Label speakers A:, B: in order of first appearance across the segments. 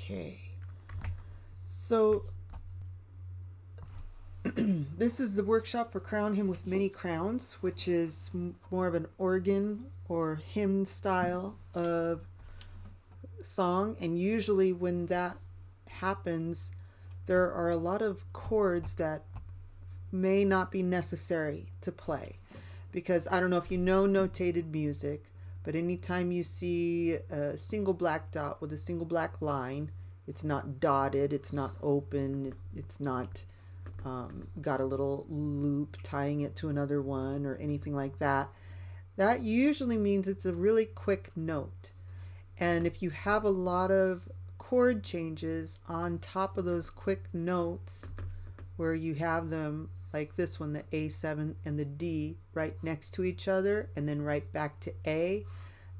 A: Okay, so this is the workshop for Crown Him with Many Crowns, which is more of an organ or hymn style of song. And usually when that happens, there are a lot of chords that may not be necessary to play. Because I don't know if you know notated music, but anytime you see a single black dot with a single black line, it's not dotted, it's not open, it's not got a little loop tying it to another one or anything like that. That usually means it's a really quick note. And if you have a lot of chord changes on top of those quick notes, where you have them like this one, the A7 and the D, right next to each other and then right back to A,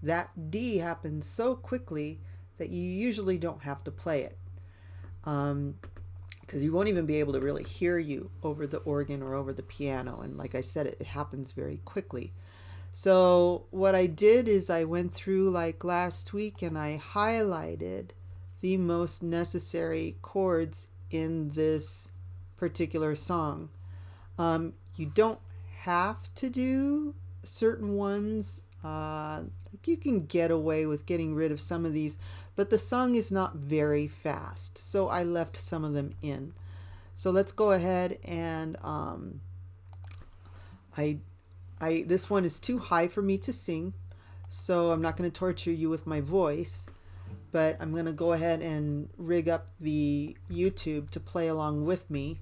A: that D happens so quickly that you usually don't have to play it. Because you won't even be able to really hear you over the organ or over the piano. And like I said, it happens very quickly. So what I did is I went through like last week and I highlighted the most necessary chords in this particular song. You don't have to do certain ones. Like you can get away with getting rid of some of these, but the song is not very fast, so I left some of them in. So let's go ahead and this one is too high for me to sing, so I'm not going to torture you with my voice, but I'm going to go ahead and rig up the YouTube to play along with me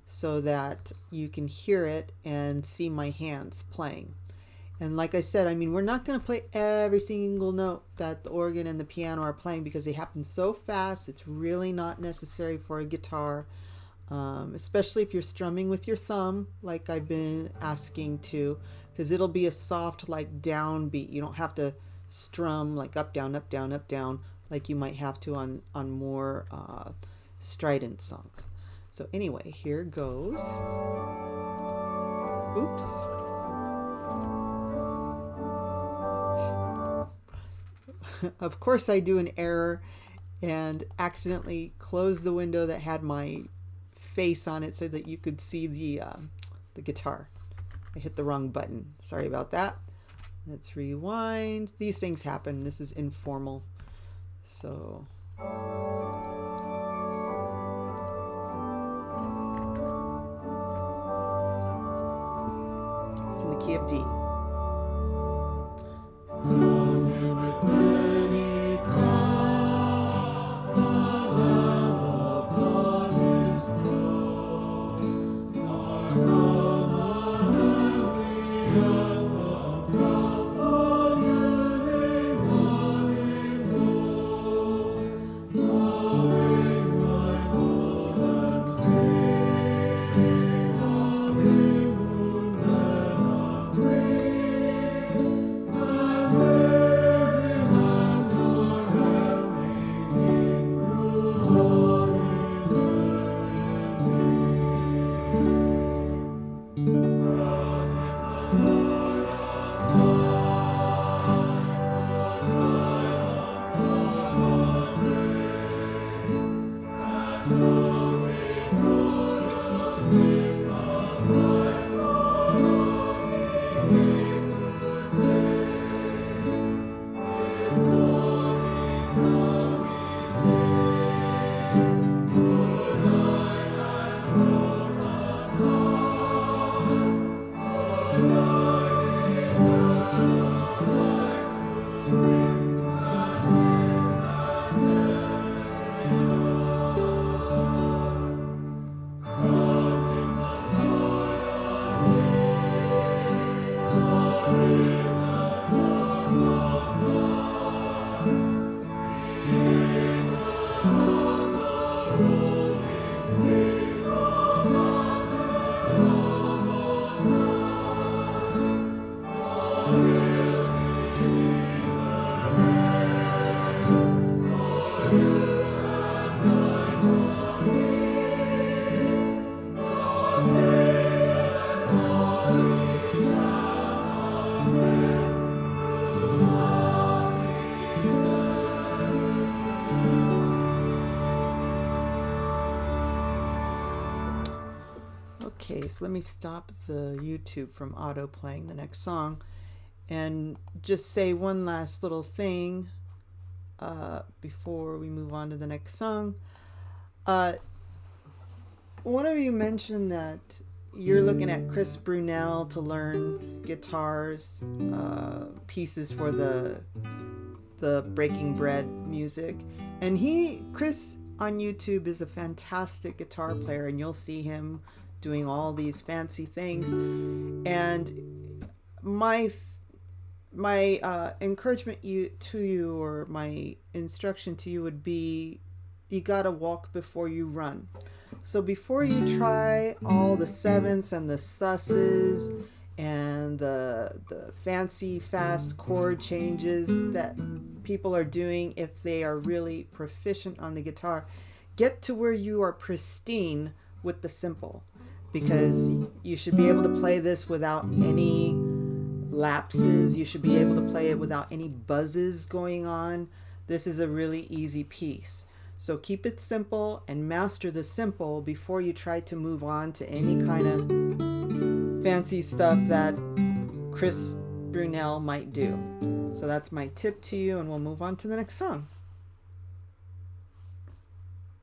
A: so that you can hear it and see my hands playing. And like I said, I mean, we're not going to play every single note that the organ and the piano are playing because they happen so fast. It's really not necessary for a guitar, especially if you're strumming with your thumb, like I've been asking to, because it'll be a soft, like downbeat. You don't have to strum like up, down, up, down, up, down, like you might have to on more strident songs. So anyway, here goes. Oops. Of course I do an error and accidentally close the window that had my face on it so that you could see the guitar. I hit the wrong button. Sorry about that. Let's rewind. These things happen. This is informal. So it's in the key of D. Okay, so let me stop the YouTube from auto playing the next song and just say one last little thing before we move on to the next song. One of you mentioned that you're looking at Chris Brunel to learn guitars, pieces for the Breaking Bread music. And Chris on YouTube is a fantastic guitar player, and you'll see him doing all these fancy things. And my encouragement to you, or my instruction to you, would be, you gotta walk before you run. So before you try all the sevenths and the susses and the fancy fast chord changes that people are doing, if they are really proficient on the guitar, get to where you are pristine with the simple, because you should be able to play this without any lapses. You should be able to play it without any buzzes going on. This is a really easy piece. So keep it simple and master the simple before you try to move on to any kind of fancy stuff that Chris Brunel might do. So that's my tip to you, and we'll move on to the next song.